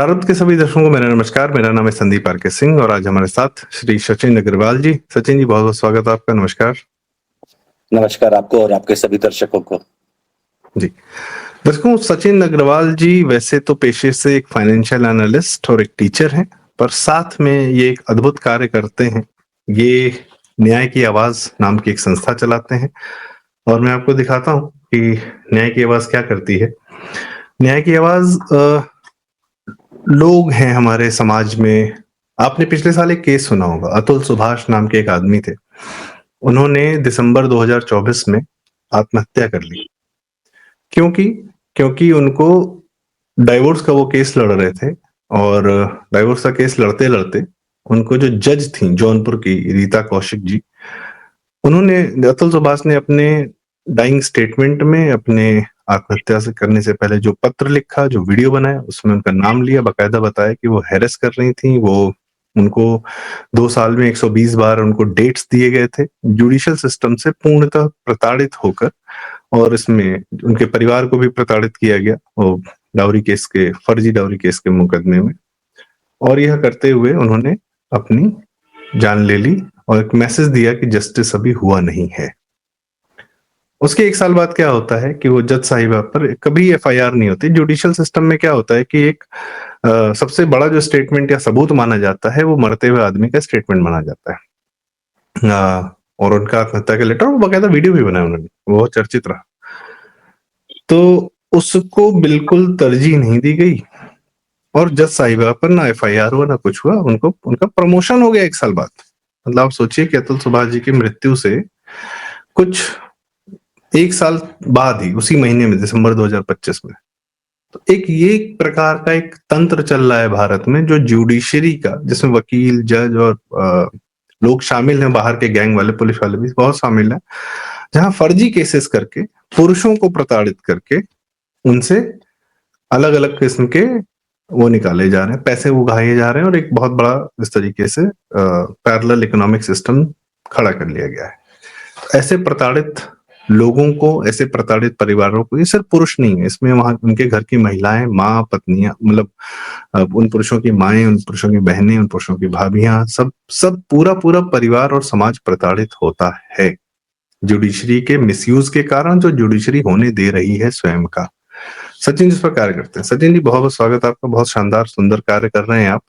प्रारब्ध के सभी दर्शकों को मेरा नमस्कार। मेरा नाम है संदीप आर के सिंह और आज हमारे साथ श्री सचिन अग्रवाल जी। सचिन जी, बहुत बहुत स्वागत है आपका। नमस्कार। नमस्कार आपको और आपके सभी दर्शकों को। जी दर्शकों, सचिन अग्रवाल जी वैसे तो पेशे से एक फाइनेंशियल एनालिस्ट और एक टीचर हैं, पर साथ में ये एक अद्भुत कार्य करते हैं। ये न्याय की आवाज नाम की एक संस्था चलाते हैं और मैं आपको दिखाता हूँ कि न्याय की आवाज क्या करती है। न्याय की आवाज लोग हैं हमारे समाज में। आपने पिछले साल एक केस सुना होगा, अतुल सुभाष नाम के एक आदमी थे। उन्होंने दिसंबर 2024 में आत्महत्या कर ली। क्योंकि क्योंकि उनको डाइवोर्स का वो केस लड़ रहे थे और डाइवोर्स का केस लड़ते लड़ते उनको जो जज थी जौनपुर की रीता कौशिक जी, उन्होंने अतुल सुभाष ने अपने डाइंग स्टेटमेंट में अपने आत्महत्या से करने से पहले जो पत्र लिखा, जो वीडियो बनाया, उसमें उनका नाम लिया, बकायदा बताया कि वो हैरेस कर रही थी। वो उनको 2 साल में 120 बार उनको डेट्स दिए गए थे जुडिशियल सिस्टम से पूर्णतः प्रताड़ित होकर, और इसमें उनके परिवार को भी प्रताड़ित किया गया वो डाउरी केस के, फर्जी डाउरी केस के मुकदमे में। और यह करते हुए उन्होंने अपनी जान ले ली और एक मैसेज दिया कि जस्टिस अभी हुआ नहीं है। उसके 1 साल बाद क्या होता है कि वो जज साहिबा पर कभी एफआईआर नहीं होती। जुडिशियल सिस्टम में क्या होता है कि एक सबसे बड़ा जो स्टेटमेंट या सबूत माना जाता है वो मरते हुए आदमी का स्टेटमेंट माना जाता है। और उनका आत्महत्या का लेटर, वो बकायदा वीडियो भी बनाया उन्होंने, वो चर्चित रहा। तो उसको बिल्कुल तरजीह नहीं दी गई और जज साहिबा पर ना एफआईआर हुआ ना कुछ हुआ। उनको उनका प्रमोशन हो गया 1 साल बाद। मतलब आप सोचिए कि अतुल सुभाष जी की मृत्यु से कुछ 1 साल बाद ही, उसी महीने में दिसंबर 2025 में, तो ये प्रकार का एक तंत्र चल रहा है भारत में, जो जुडिशरी का, जिसमें वकील, जज और लोग शामिल हैं, बाहर के गैंग वाले, पुलिस वाले भी बहुत शामिल हैं, जहां फर्जी केसेस करके पुरुषों को प्रताड़ित करके उनसे अलग अलग किस्म के वो निकाले जा रहे हैं, पैसे उगाए जा रहे हैं और एक बहुत बड़ा इस तरीके से पैरेलल इकोनॉमिक सिस्टम खड़ा कर लिया गया है। ऐसे प्रताड़ित लोगों को, ऐसे प्रताड़ित परिवारों को, ये सिर्फ पुरुष नहीं है, इसमें वहां उनके घर की महिलाएं, माँ, पत्नियां, मतलब उन पुरुषों की माएं, उन पुरुषों की बहनें, उन पुरुषों की भाभियां, सब पूरा पूरा परिवार और समाज प्रताड़ित होता है जुडिशरी के मिसयूज के कारण, जो जुडिशरी होने दे रही है स्वयं का। सचिन जी इस पर कार्य करते हैं। सचिन जी, बहुत बहुत स्वागत आपका। बहुत शानदार सुंदर कार्य कर रहे हैं आप।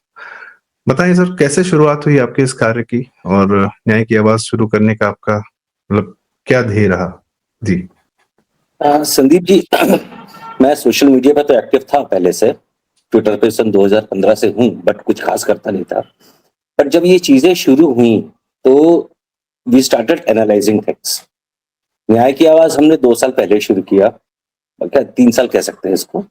बताइए सर, कैसे शुरुआत हुई आपके इस कार्य की और न्याय की आवाज शुरू करने का आपका मतलब क्या ध्येय रहा जी? संदीप जी, मैं सोशल मीडिया पर तो एक्टिव था पहले से, ट्विटर पे सन 2015 से हूँ, बट कुछ खास करता नहीं था। बट जब ये चीजें शुरू हुई तो वी स्टार्टेड एनालाइजिंग थिंग्स। न्याय की आवाज हमने 2 साल पहले शुरू किया, क्या 3 साल कह सकते हैं इसको।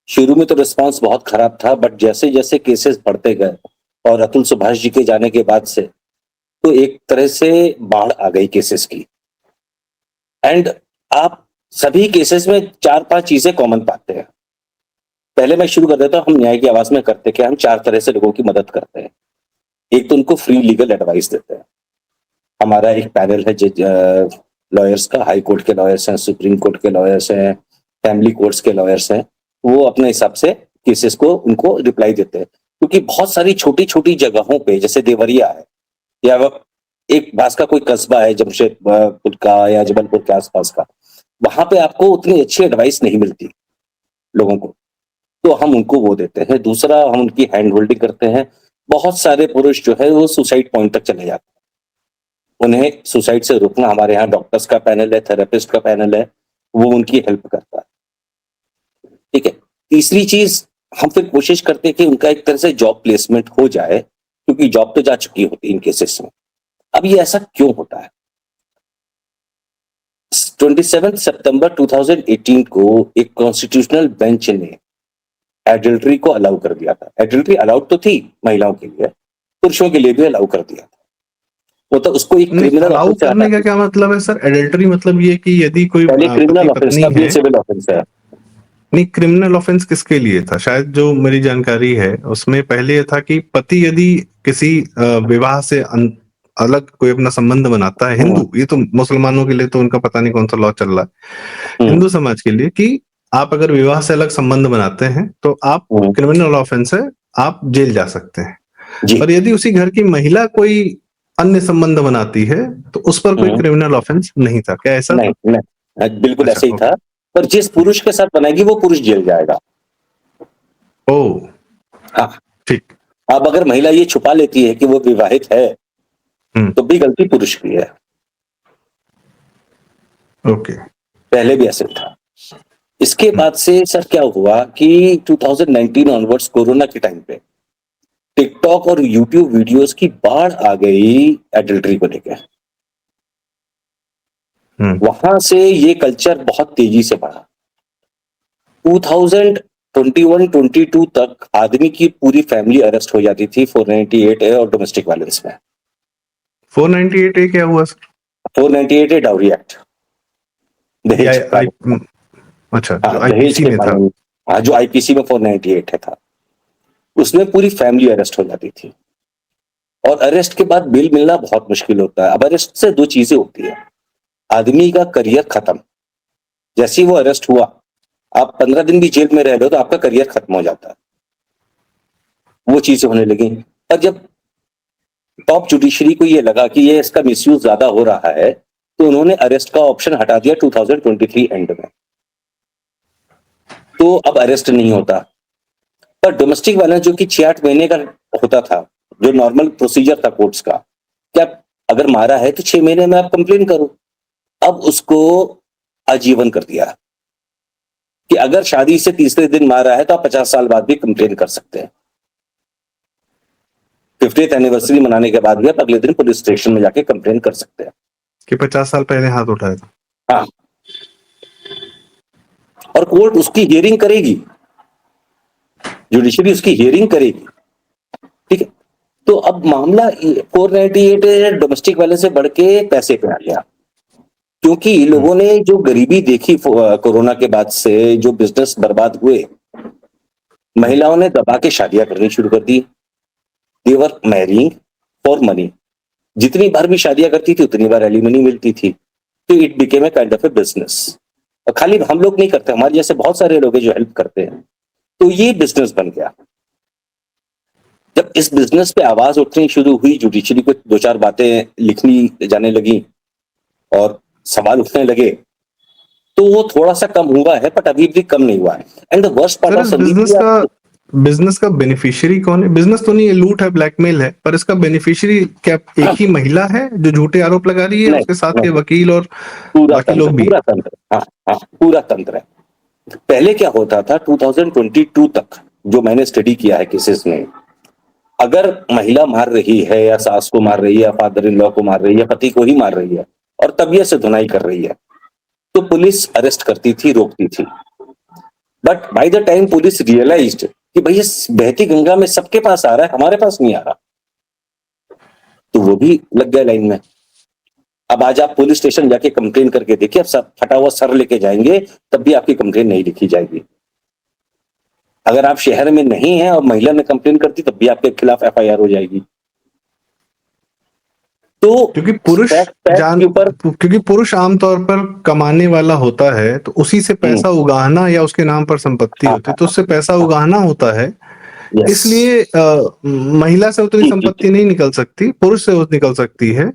शुरू में तो रिस्पांस बहुत खराब था, बट जैसे जैसे केसेस बढ़ते गए और अतुल सुभाष जी के जाने के बाद से तो एक तरह से बाढ़ आ गई केसेस की। एंड आप सभी केसेस में 4-5 चीजें कॉमन पाते हैं। पहले मैं शुरू कर देता हूं, हम न्याय की आवाज में करते क्या, हम 4 तरह से लोगों की मदद करते हैं। एक तो उनको फ्री लीगल एडवाइस देते हैं। हमारा एक पैनल है लॉयर्स का, हाई कोर्ट के लॉयर्स हैं, सुप्रीम कोर्ट के लॉयर्स हैं, फैमिली कोर्ट्स के लॉयर्स हैं। वो अपने हिसाब से केसेस को उनको रिप्लाई देते हैं, क्योंकि बहुत सारी छोटी छोटी जगहों पे, जैसे देवरिया है या एक पास का कोई कस्बा है जमशेदपुर का या जबलपुर के आसपास का, वहां पे आपको उतनी अच्छी एडवाइस नहीं मिलती लोगों को, तो हम उनको वो देते हैं। दूसरा, हम उनकी हैंड होल्डिंग करते हैं। बहुत सारे पुरुष जो है वो सुसाइड पॉइंट तक चले जाते हैं, उन्हें सुसाइड से रोकना, हमारे यहाँ डॉक्टर्स का पैनल है, थेरेपिस्ट का पैनल है, वो उनकी हेल्प करता है। ठीक है। तीसरी चीज, हम फिर कोशिश करते हैं कि उनका एक तरह से जॉब प्लेसमेंट हो जाए, क्योंकि जॉब तो जा चुकी होती है इन केसेस में। अब ये ऐसा क्यों होता है? 27 सितंबर 2018 को एक कॉन्स्टिट्यूशनल बेंच ने एडल्ट्री को अलाउ कर दिया था। एडल्ट्री अलाउड तो थी महिलाओं के लिए, पुरुषों के लिए भी अलाउ कर दिया था। वो तो उसको एक क्रिमिनल अलाउ करने का क्या मतलब है सर? एडल्ट्री मतलब ये कि यदि कोई क्रिमिनल ऑफेंस पत्नी है, सिविल ऑफेंस है। नहीं, क्रिमिनल ऑफेंस किसके लिए था? शायद जो मेरी जानकारी है उसमें पहले ये था कि पति यदि किसी विवाह से अलग कोई अपना संबंध बनाता है, हिंदू, ये तो मुसलमानों के लिए तो उनका पता नहीं कौन सा लॉ चल रहा है, हिंदू समाज के लिए, कि आप अगर विवाह से अलग संबंध बनाते हैं तो आप क्रिमिनल ऑफेंस है, आप जेल जा सकते हैं। जी पर यदि उसी घर की महिला कोई अन्य संबंध बनाती है तो उस पर कोई क्रिमिनल ऑफेंस नहीं था, क्या ऐसा नहीं था? नहीं बिल्कुल अच्छा, ऐसे ही ओके। था। पर जिस पुरुष के साथ बनाएगी वो पुरुष जेल जाएगा। ओह, हाँ, ठीक। अब अगर महिला ये छुपा लेती है कि वो विवाहित है हम्म, तो भी गलती पुरुष की है। ओके। पहले भी ऐसे था। इसके बाद से सर क्या हुआ कि 2019 ऑनवर्ड्स कोरोना के टाइम पे टिकटॉक और यूट्यूब वीडियोस की बाढ़ आ गई एडल्ट्री को लेकर। वहां से ये कल्चर बहुत तेजी से बढ़ा। 2021-22 तक आदमी की पूरी फैमिली अरेस्ट हो जाती थी 498 ए और डोमेस्टिक वायलेंस में। 498 ए क्या हुआ सर? 498 ए डाउरी एक्ट, ये दहेज अच्छा, जो हाँ, दहेज आईपीसी के में था। कानून। हाँ, जो आईपीसी में 498 है था, उसमें पूरी फैमिली अरेस्ट हो जाती थी। और अरेस्ट के बाद बेल मिलना बहुत मुश्किल होता है। अब अरेस्ट से दो चीजें होती है, आदमी का करियर खत्म। जैसे ही वो अरेस्ट हुआ, आप 15 दिन भी जेल में रह लो तो आपका करियर खत्म हो जाता है। वो चीजें होने लगी। और जब टॉप जुडिशरी को ये लगा कि ये इसका मिसयूज ज्यादा हो रहा है तो उन्होंने अरेस्ट का ऑप्शन हटा दिया 2023 एंड में। तो अब अरेस्ट नहीं होता। पर डोमेस्टिक वायलेंस जो कि 6-8 महीने का होता था, जो नॉर्मल प्रोसीजर था कोर्ट्स का, क्या अगर मारा है तो 6 महीने में आप कंप्लेन करो। अब उसको आजीवन कर दिया कि अगर शादी से तीसरे दिन मारा है तो आप 50 साल बाद भी कंप्लेन कर सकते हैं। 50th एनिवर्सरी मनाने के बाद भी आप अगले दिन पुलिस स्टेशन में जाके कंप्लेन कर सकते हैं कि 50 साल पहले हाथ उठाया था। हाँ, और कोर्ट उसकी हियरिंग करेगी, जुडिशरी उसकी हियरिंग करेगी। ठीक है। तो अब मामला 498 डोमेस्टिक वायलेंस से बढ़ के पैसे पे आ गया, क्योंकि लोगों ने जो गरीबी देखी कोरोना के बाद से, जो बिजनेस बर्बाद हुए, महिलाओं ने दबा के शादियां करनी शुरू कर दी। दे वर मैरिंग फॉर मनी। जितनी बार भी शादियां करती थी उतनी बार एलिमनी मिलती थी। तो it became a kind of A business. और खाली हम लोग नहीं करते, हमारे जैसे बहुत सारे लोग हैं जो हेल्प करते हैं। तो ये बिजनेस बन गया। जब इस बिजनेस पे आवाज उठनी शुरू हुई, जुडिशरी को दो चार बातें लिखनी जाने लगी और सवाल उठने लगे, तो वो थोड़ा सा कम हुआ है, बट अभी भी कम नहीं हुआ है। And the worst part sir, of इस संदीप बिजनेस का बेनिफिशियरी कौन है? बिजनेस तो नहीं, ये लूट है, ब्लैकमेल है, पर इसका बेनिफिशियरी क्या एक ही महिला है जो झूठे आरोप लगा रही है, नहीं, उसके साथ के नहीं, वकील और पूरा बाकी तंत्र, लोग भी? पूरा तंत्र। हाँ हाँ, पूरा तंत्र है। पहले क्या होता था 2022 तक, जो मैंने स्टडी किया है केसेस में, अगर महिला मार रही है या सास को मार रही है या फादर इन लॉ को मार रही है, पति को ही मार रही है और तबीयत से धुनाई कर रही है, तो पुलिस अरेस्ट करती थी, रोकती थी। But by the time police realised कि भाई इस बहती गंगा में सबके पास आ रहा है, हमारे पास नहीं आ रहा, तो वो भी लग गया लाइन में। अब आज आप पुलिस स्टेशन जाके कंप्लेन करके देखिए, अब सब फटा हुआ सर लेके जाएंगे तब भी आपकी कंप्लेन नहीं लिखी जाएगी। अगर आप शहर में नहीं है और महिला ने कंप्लेन करती तब भी आपके खिलाफ एफआईआर हो जाएगी। तो क्योंकि पुरुष फैक्ट के ऊपर क्योंकि पुरुष आमतौर पर कमाने वाला होता है, तो उसी से पैसा उगाहना या उसके नाम पर संपत्ति हाँ होती है तो उससे पैसा उगाहना होता है। यस, इसलिए महिला से उतनी संपत्ति नहीं निकल सकती, पुरुष से वो निकल सकती है।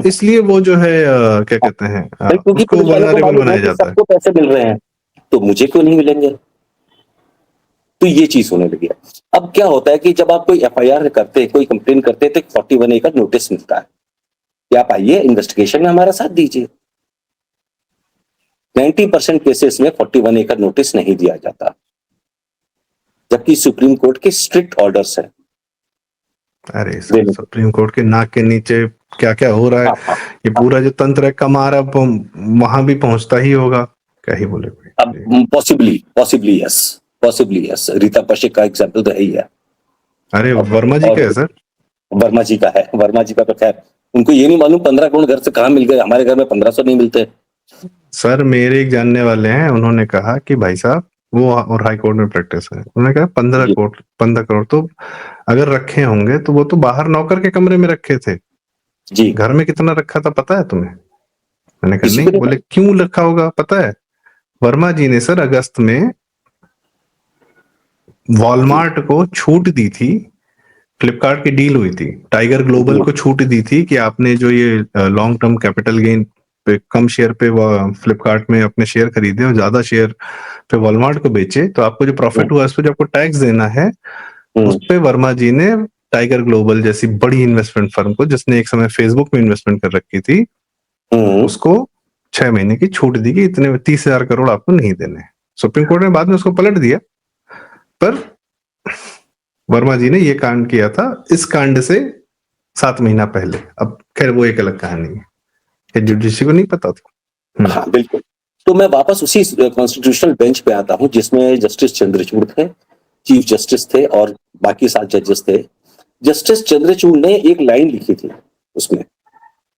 इसलिए वो जो है क्या कहते हैं, क्योंकि उसको पुलिस वालों को वल्नरेबल मालूम है बनाया कि जाता है। सबको पैसे मिल रहे हैं तो मुझे क्यों नहीं मिलेंगे। तो ये चीज होने लगी है। अब क्या होता है कि जब आप कोई एफआईआर करते हैं, कोई कंप्लेन करते हैं, तो 41A का नोटिस मिलता है कि आप आइए इन्वेस्टिगेशन में हमारा साथ दीजिए। 90% केसेस में 41A का नोटिस नहीं दिया जाता, जबकि सुप्रीम कोर्ट के स्ट्रिक्ट ऑर्डर्स है। अरे सर, सुप्रीम कोर्ट के नाक के नीचे क्या क्या हो रहा है, ये पूरा जो तंत्र है कमार, अब वहां भी पहुंचता ही होगा, क्या ही बोले कोई। अब पॉसिबली यस, रीता पशिक का एग्जाम्पल तो है ही है। अरे वर्मा जी का है सर? वर्मा जी का है। वर्मा जी का तो खैर उनको ये नहीं मालूम 15 करोड़ घर से कहाँ मिल गए, हमारे घर में 1500 नहीं मिलते। सर, मेरे एक जानने वाले हैं, उन्होंने कहा कि भाई साहब, वो और हाई कोर्ट में प्रैक्टिस है, उन्होंने कहा 15 करोड़ तो अगर रखे होंगे तो वो तो बाहर नौकर के कमरे में रखे थे जी, घर में कितना रखा था पता है तुम्हें? मैंने कहा किसी को नहीं। नहीं बोले मालूम। क्यों रखा होगा पता है? वर्मा जी ने सर अगस्त में वॉलमार्ट को छूट दी थी, फ्लिपकार्ट की डील हुई थी, टाइगर ग्लोबल को छूट दी थी कि आपने जो ये लॉन्ग टर्म कैपिटल गेन पे कम शेयर पे फ्लिपकार्ट में अपने शेयर खरीदे और ज्यादा शेयर पे वॉलमार्ट को बेचे, तो आपको जो प्रॉफिट हुआ उस पर जो आपको टैक्स देना है, उस पे वर्मा जी ने टाइगर ग्लोबल जैसी बड़ी इन्वेस्टमेंट फर्म को, जिसने एक समय फेसबुक में इन्वेस्टमेंट कर रखी थी, उसको 6 महीने की छूट दी कि इतने 30,000 करोड़ आपको नहीं देने। सुप्रीम कोर्ट ने बाद में उसको पलट दिया, पर वर्मा जी ने ये कांड किया था इस कांड से 7 महीना पहले। अब खैर वो एक अलग कहानी है, जुडिशरी को नहीं पता था। हाँ बिल्कुल। तो मैं वापस उसी कॉन्स्टिट्यूशनल बेंच पे आता हूँ जिसमें जस्टिस चंद्रचूड़ थे, चीफ जस्टिस थे और बाकी 7 जजेस थे। जस्टिस चंद्रचूड़ ने एक लाइन लिखी थी उसमें,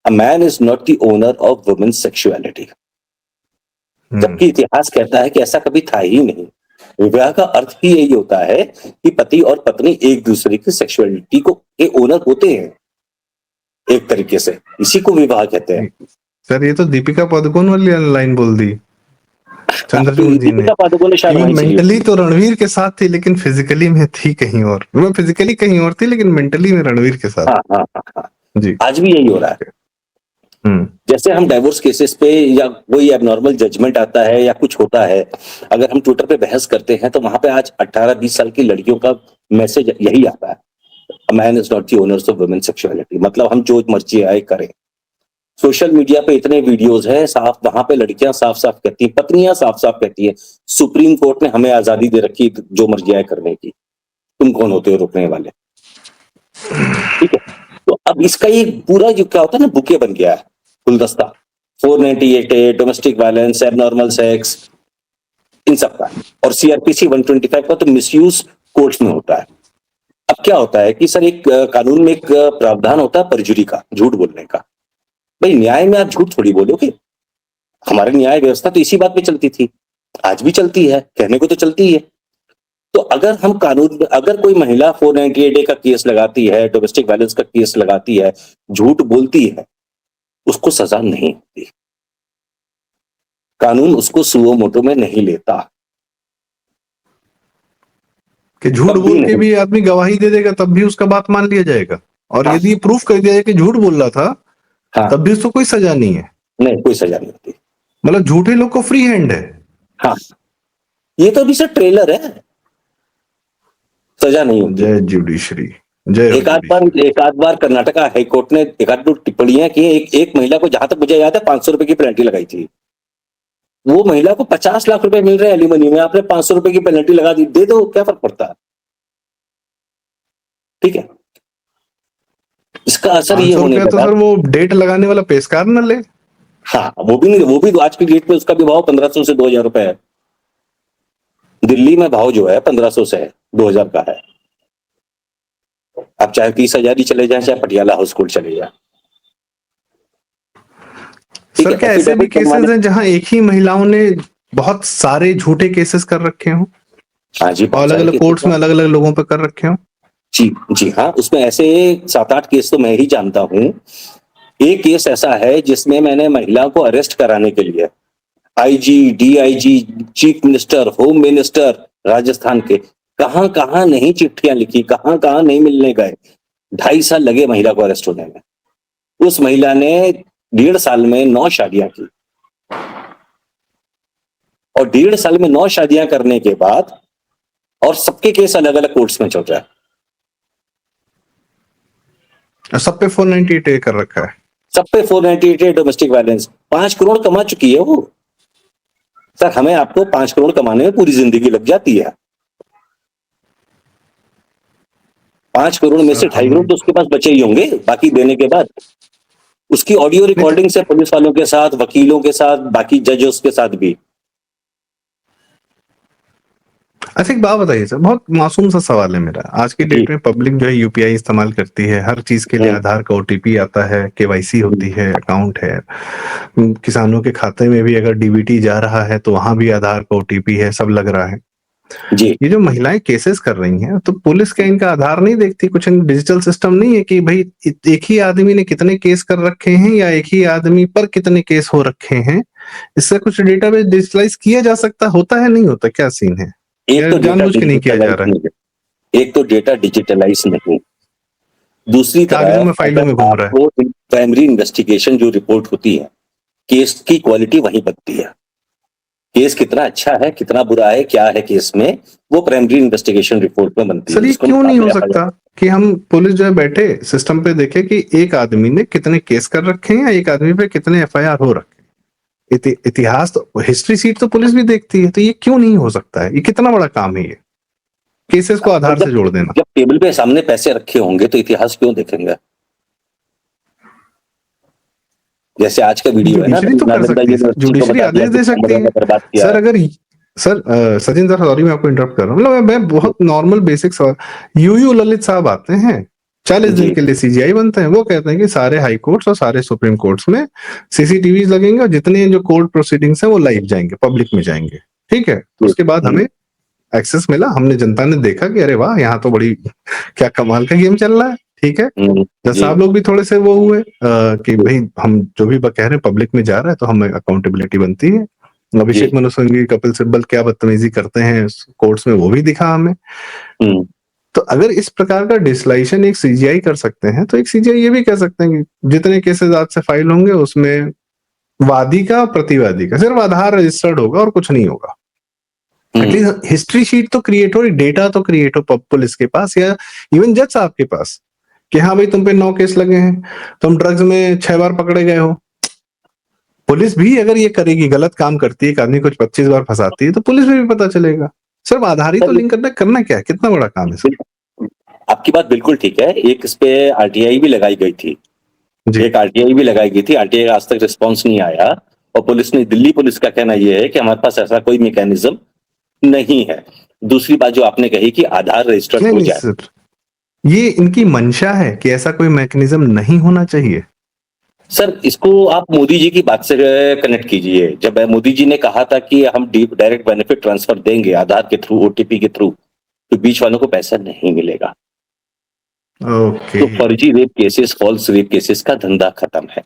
a man is not the owner of women's sexuality, जबकि इतिहास कहता है कि ऐसा कभी था ही नहीं। विवाह का अर्थ ही यही होता है कि पति और पत्नी एक दूसरे की सेक्सुअलिटी को के ओनर होते हैं, एक तरीके से इसी को विवाह कहते हैं। सर ये तो दीपिका पादुकोण वाली लाइन बोल दी चंद्रचूड़ जी ने। दीपिका पादुकोण ने शायद वहीं से ली मेंटली तो रणवीर के साथ थी, लेकिन फिजिकली में थी कहीं और। वो फिजिकली कहीं और थी, लेकिन मेंटली में रणवीर के साथ। हाँ। जी, आज भी यही हो रहा है। जैसे हम डाइवोर्स केसेस पे या कोई एबनॉर्मल जजमेंट आता है या कुछ होता है, अगर हम ट्विटर पे बहस करते हैं तो वहां पे आज 18-20 साल की लड़कियों का मैसेज यही आता है, अ man is not the owners of women sexuality, मतलब हम जो मर्जी आए करें। सोशल मीडिया पे इतने वीडियोस हैं, साफ वहां पे लड़कियां साफ साफ कहती हैं, पत्नियां साफ साफ कहती हैं, सुप्रीम कोर्ट ने हमें आजादी दे रखी जो मर्जी आए करने की, तुम कौन होते हो रोकने वाले। ठीक है, तो अब इसका ये पूरा जो क्या होता है ना, बुके बन गया है, गुलदस्ता 498 डोमेस्टिक वायलेंस, एबनॉर्मल सेक्स, इन सब का, और सीआरपीसी 125 का तो मिसयूज कोर्ट्स में होता है। अब क्या होता है कि सर एक कानून में एक प्रावधान होता है परजुरी का, झूठ बोलने का। भाई न्याय में आप झूठ थोड़ी बोलोगे, हमारी न्याय व्यवस्था तो इसी बात पे चलती थी, आज भी चलती है, कहने को तो चलती है। तो अगर हम कानून, अगर कोई महिला 498A का केस लगाती है, डोमेस्टिक वायलेंस का केस लगाती है, झूठ बोलती है, उसको सजा नहीं होती, कानून उसको सुओ मोटो में नहीं लेता। कि झूठ बोल के भी आदमी गवाही दे देगा तब भी उसका बात मान लिया जाएगा, और यदि प्रूफ कर दिया जाए कि झूठ बोल रहा था, तब भी उसको कोई सजा नहीं है। नहीं, कोई सजा नहीं होती, मतलब झूठे लोग को फ्री हैंड है। हाँ, ये तो अभी सर ट्रेलर है, सजा नहीं होती। जय जुडिशरी, एक आध बार कर्नाटका हाईकोर्ट ने एक आध दो टिप्पणियां की। एक महिला को, जहां तक मुझे याद है, 500 रुपए की पेनल्टी लगाई थी। वो महिला को 50 लाख रुपए मिल रहे हैं एलिमनी में, आपने 500 रुपए की पेनल्टी लगा दी, दे दो, क्या फर्क पड़ता है। ठीक है, इसका असर ये होने लगा। तो सर वो डेट लगाने वाला पेशकार न ले। हाँ, वो भी नहीं, वो भी आज की डेट पे उसका भी भाव 1500 से 2000 रुपए है। दिल्ली में भाव जो है 1500 से 2000 का है। आप चाहे 30,000 ही चले जाए, चाहे पटियाला हाउस कोर्ट चले जाए। सर क्या ऐसे भी केसेस हैं जहां एक ही महिलाओं ने बहुत सारे झूठे केसेस कर रखे हों? हाँ जी, अलग अलग कोर्ट्स में अलग अलग लोगों पे कर रखे हों? जी हाँ, उसमें ऐसे 7-8 केस तो मैं ही जानता हूं। एक केस ऐसा है जिसमें मैंने महिला को अरेस्ट कराने के लिए IG, DIG, chief minister, home minister Rajasthan के, कहां कहां नहीं चिट्ठियां लिखी, कहां कहां नहीं मिलने गए। 2.5 साल लगे महिला को अरेस्ट होने में। उस महिला ने 1.5 साल में 9 शादियां की, और 1.5 साल में 9 शादियां करने के बाद, और सबके केस अलग अलग कोर्ट्स में चल रहा है। सब पे 498A कर रखा है, सब पे 498A डोमेस्टिक वायलेंस। 5 करोड़ कमा चुकी है वो। सर हमें आपको 5 करोड़ कमाने में पूरी जिंदगी लग जाती है। 5 करोड़ में से 2.5 करोड़ तो उसके पास बचे ही होंगे, बाकी देने के बाद। उसकी ऑडियो रिकॉर्डिंग से पुलिस वालों के साथ, वकीलों के साथ, बाकी जजेस के साथ भी। अच्छा एक बात बताइए सर, बहुत मासूम सा सवाल है मेरा। आज की डेट में पब्लिक जो है यूपीआई इस्तेमाल करती है, हर चीज के लिए आधार का ओटीपी आता है, केवाईसी होती है, अकाउंट है, किसानों के खाते में भी अगर डीबीटी जा रहा है तो वहां भी आधार का ओटीपी है, सब लग रहा है जी। ये जो महिलाएं केसेस कर रही हैं, तो पुलिस क्या इनका आधार नहीं देखती? कुछ डिजिटल सिस्टम नहीं है कि भाई एक ही आदमी ने कितने केस कर रखे हैं, या एक ही आदमी पर कितने केस हो रखे हैं, इसका कुछ डेटाबेस डिजिटलाइज किया जा सकता होता है, नहीं होता, क्या सीन है? एक या तो डेटा जानबूझ के नहीं किया जा रहा है? एक तो डेटा डिजिटलाइज नहीं, दूसरी कागजों तरफ में फाइलों अगर में घूम रहा है। आपको प्राइमरी इन्वेस्टिगेशन जो रिपोर्ट होती है, केस की क्वालिटी वहीं बनती है। केस कितना अच्छा है, कितना बुरा है, क्या है केस में, वो प्राइमरी इन्वेस्टिगेशन रिपोर्ट में बनती है। सर ये जिसको क्यों नहीं हो मुकाबले सकता कि हम पुलिस जो है बैठे सिस्टम पे देखे कि एक आदमी ने कितने केस कर रखे हैं या एक आदमी पे कितने एफआईआर हो रखे हैं। इतिहास तो, हिस्ट्री सीट तो पुलिस भी देखती है, तो ये क्यों नहीं हो सकता है? ये कितना बड़ा काम है ये, केसेस को आधार से जोड़ देना। जब टेबल पे सामने पैसे रखे होंगे तो इतिहास क्यों देखेंगे? जैसे आज का वीडियो है ना, जुडिशरी तो कर सकती है सर, जुडिशरी आदेश दे सकती है। बर्बाद किया सर है। अगर सर सचिन सर, सॉरी मैं आपको इंटरप्ट कर रहा हूँ, मतलब मैं बहुत नॉर्मल बेसिक सवाल। यूयू ललित साहब आते हैं 40 दिन जी। के लिए, सीजीआई बनते हैं, वो कहते हैं कि सारे हाई कोर्ट्स और सारे सुप्रीम कोर्ट्स में सीसीटीवी लगेंगे और जितने जो कोर्ट प्रोसीडिंग्स हैं वो लाइव जाएंगे, पब्लिक में जाएंगे। ठीक है, उसके बाद हमें एक्सेस मिला, हमने जनता ने देखा कि अरे वाह, यहाँ तो बड़ी क्या कमाल का गेम चल रहा है। ठीक है, जब जी। साहब लोग भी थोड़े से वो हुए कि भाई हम जो भी कह रहे हैं पब्लिक में जा रहा है तो हमें अकाउंटेबिलिटी बनती है। अभिषेक मनु सिंघवी, कपिल सिब्बल क्या बदतमीजी करते हैं कोर्ट्स में, वो भी दिखा हमें। तो अगर इस प्रकार का डिसलाइशन एक सीजीआई कर सकते हैं, तो एक सीजीआई ये भी कह सकते हैं कि जितने केसेस आज से फाइल होंगे उसमें वादी का प्रतिवादी का सिर्फ आधार रजिस्टर्ड होगा और कुछ नहीं होगा। एटलीस्ट हिस्ट्री शीट तो क्रिएट हो, डेटा तो क्रिएट हो पुलिस के पास या इवन जज साहब के पास कि हाँ भाई तुम पे 9 केस लगे हैं, तुम ड्रग्स में 6 बार पकड़े गए हो। पुलिस भी अगर ये करेगी, गलत काम करती है, एक आदमी कुछ 25 बार फंसाती है, तो पुलिस में भी पता चलेगा। सिर्फ आधार ही तो लिंक करना क्या है, कितना बड़ा काम है सर? आपकी बात बिल्कुल ठीक है। एक इस पे आरटीआई भी लगाई गई थी, एक आरटीआई भी लगाई गई थी, आरटीआई आज तक रिस्पॉन्स नहीं आया। और पुलिस ने, दिल्ली पुलिस का कहना यह है कि हमारे पास ऐसा कोई मैकेनिज्म नहीं है। दूसरी बात जो आपने कही कि आधार रजिस्टर्ड हो जाए, सर ये इनकी मंशा है कि ऐसा कोई मैकेनिज्म नहीं होना चाहिए। सर इसको आप मोदी जी की बात से कनेक्ट कीजिए। जब मोदी जी ने कहा था कि हम डायरेक्ट बेनिफिट ट्रांसफर देंगे आधार के थ्रू, ओटीपी के थ्रू, तो बीच वालों को पैसा नहीं मिलेगा। तो फर्जी rape cases, false rape cases का धंधा खत्म है।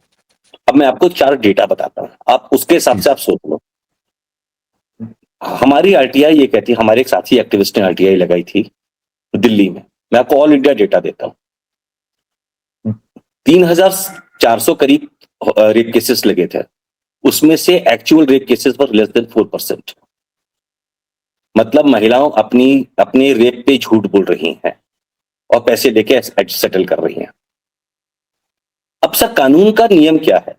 अब मैं आपको 4 डेटा बताता हूं, आप उसके हिसाब से आप सोच लो। हमारी आरटीआई ये कहती है, हमारे एक साथी एक्टिविस्ट ने आरटीआई लगाई थी दिल्ली में, मैं आपको ऑल इंडिया डेटा देता हूं। 3400 करीब रेप केसेस लगे थे, उसमें से एक्चुअल रेप केसेस पर लेस देन 4%। मतलब महिलाओं अपने रेप पे झूठ बोल रही हैं और पैसे लेके सेटल कर रही हैं। अब सर कानून का नियम क्या है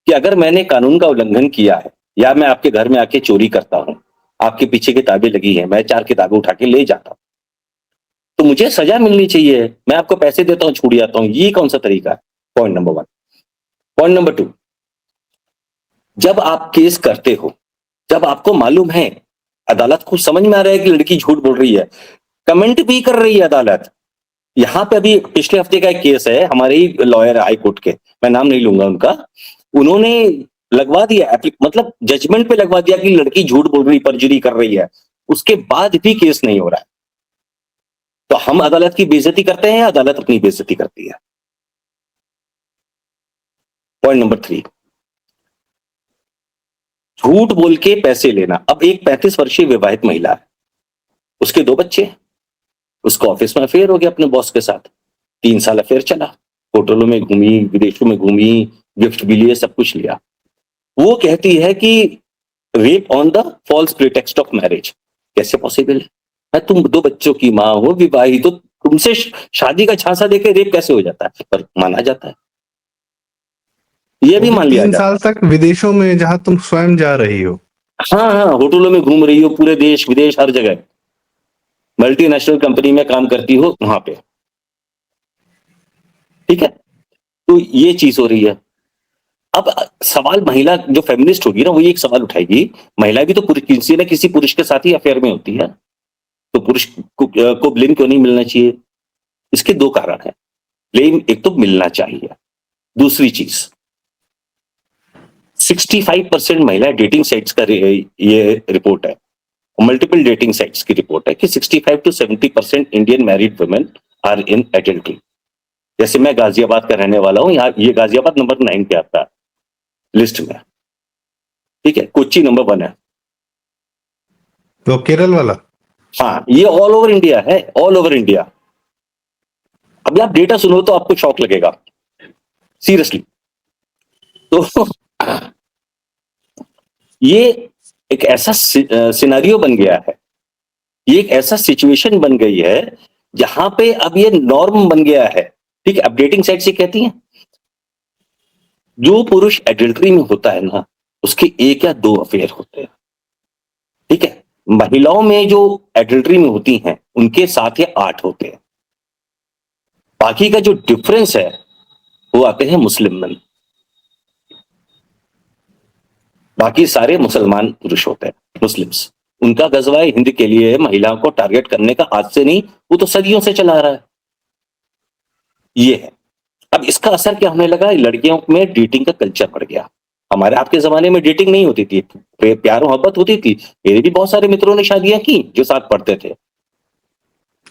कि अगर मैंने कानून का उल्लंघन किया है या मैं आपके घर में आके चोरी करता हूं, आपके पीछे किताबें लगी हैं, मैं 4 किताबें उठा के ले जाता हूं, तो मुझे सजा मिलनी चाहिए। मैं आपको पैसे देता हूं, छूट जाता हूं, ये कौन सा तरीका है? Point number 1। पॉइंट नंबर 2, जब आप केस करते हो, जब आपको मालूम है, अदालत को समझ में आ रहा है कि लड़की झूठ बोल रही है, कमेंट भी कर रही है अदालत। यहां पे अभी पिछले हफ्ते का एक केस है, हमारे ही लॉयर हाई कोर्ट के, मैं नाम नहीं लूंगा उनका, उन्होंने लगवा दिया, मतलब जजमेंट पे लगवा दिया कि लड़की झूठ बोल रही, परजुरी कर रही है, उसके बाद भी केस नहीं हो रहा है। तो हम अदालत की बेइज्जती करते हैं या अदालत अपनी बेइज्जती करती है? पॉइंट नंबर 3, झूठ बोल के पैसे लेना। अब एक 35 वर्षीय विवाहित महिला है, उसके 2 बच्चे, उसका ऑफिस में अफेयर हो गया अपने बॉस के साथ, 3 साल अफेयर चला, होटलों में घूमी, विदेशों में घूमी, गिफ्ट भी लिए, सब कुछ लिया। वो कहती है कि rape on the false pretext of marriage. कैसे पॉसिबल है? तुम 2 बच्चों की मां हो, विवाहित, तो तुमसे शादी का झांसा देके रेप कैसे हो जाता है? पर माना जाता है, ये भी मान लिया 3 जाता साल तक विदेशों में, जहां तुम स्वयं जा रही हो। हाँ, होटलों में घूम रही हो, पूरे देश विदेश हर जगह, मल्टीनेशनल कंपनी में काम करती हो वहां पे, ठीक है? तो ये चीज हो रही है। अब सवाल, महिला जो फेमिनिस्ट होगी ना, वो ये एक सवाल उठाएगी, महिला भी तो किसी ना किसी पुरुष के साथ ही अफेयर में होती है, तो पुरुष को ब्लेम क्यों नहीं मिलना चाहिए? इसके 2 कारण है। ब्लेम एक तो मिलना चाहिए, दूसरी चीज 65% महिला डेटिंग साइट्स का ये रिपोर्ट है, मल्टीपल डेटिंग साइट्स की रिपोर्ट है कि 65 to 70% Indian married women are in adultery. जैसे मैं गाजियाबाद का रहने वाला हूं, यहाँ ये गाजियाबाद नंबर 9 पे आता है लिस्ट में, ठीक है, कोच्चि नंबर 1 है। तो केरल वाला? हाँ, ये ऑल ओवर इंडिया है, ऑल ओवर इंडिया। अभी आप डेटा सुनो तो आपको शॉक लगेगा, सीरियसली। तो ये एक ऐसा सिनेरियो बन गया है, ये एक ऐसा सिचुएशन बन गई है जहां पे अब ये नॉर्म बन गया है। ठीक है, अपडेटिंग साइट से कहती हैं जो पुरुष एडल्ट्री में होता है ना, उसके 1 या 2 अफेयर होते हैं। ठीक है, महिलाओं में जो एडल्ट्री में होती हैं उनके 7 या 8 होते हैं। बाकी का जो डिफरेंस है वो आते हैं मुस्लिम में, बाकी सारे मुसलमान पुरुष होते हैं, मुस्लिम्स। उनका गजवाए हिंद के लिए महिलाओं को टारगेट करने का आज से नहीं, वो तो सदियों से चला आ रहा है। ये है। अब इसका असर क्या होने लगा, लड़कियों में डेटिंग का कल्चर बढ़ गया। हमारे आपके जमाने में डेटिंग नहीं होती थी, प्यार मोहब्बत होती थी। मेरे भी बहुत सारे मित्रों ने शादियां की जो साथ पढ़ते थे,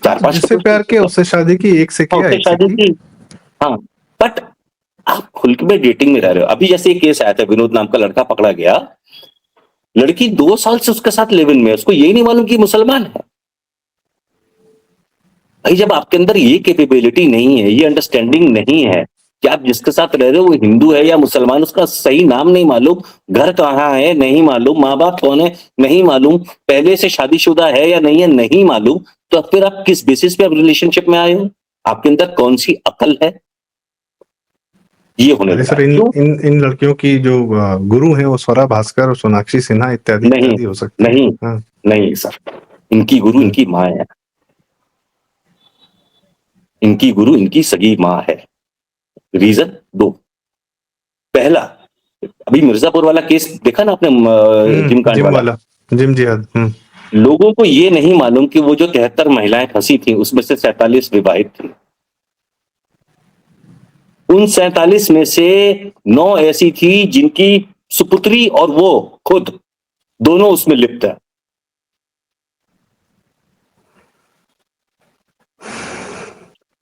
4-5 जिससे प्यार किया उससे शादी की, एक से किया उससे एक से शादी की। की। हाँ, बट आप खुल के में डेटिंग में रह रहे हो। अभी जैसे एक केस आया था, विनोद नाम का लड़का पकड़ा गया, लड़की 2 साल से उसके साथ लिव इन में, उसको यही नहीं मालूम कि मुसलमान है। भाई जब आपके अंदर ये कैपेबिलिटी नहीं है, ये अंडरस्टैंडिंग नहीं है कि आप जिसके साथ रह रहे हो वो हिंदू है या मुसलमान, उसका सही नाम नहीं मालूम, घर कहाँ है नहीं मालूम, माँ बाप कौन है नहीं मालूम, पहले से शादीशुदा है या नहीं है नहीं मालूम, तो फिर आप किस बेसिस पे आप रिलेशनशिप में आए हो? आपके अंदर कौन सी अकल है? ये होने अरे लगा सर, है। इन क्यों? इन इन लड़कियों की जो गुरु हैं वो स्वरा भास्कर और सोनाक्षी सिन्हा इत्यादि नहीं, इत्यादि हो सकती नहीं, है। हाँ। नहीं सर, इनकी गुरु इनकी माँ है, इनकी गुरु इनकी सगी माँ है। रीजन 2। पहला, अभी मिर्जापुर वाला केस देखा ना आपने, जिम कांड जिम वाला। वाला, जिम जिहाद। लोगों को ये नहीं मालूम कि वो जो 73 महिलाएं फंसी थी उसमें से 47 विवाहित थी। उन 47 में से 9 ऐसी थी जिनकी सुपुत्री और वो खुद दोनों उसमें लिप्त है।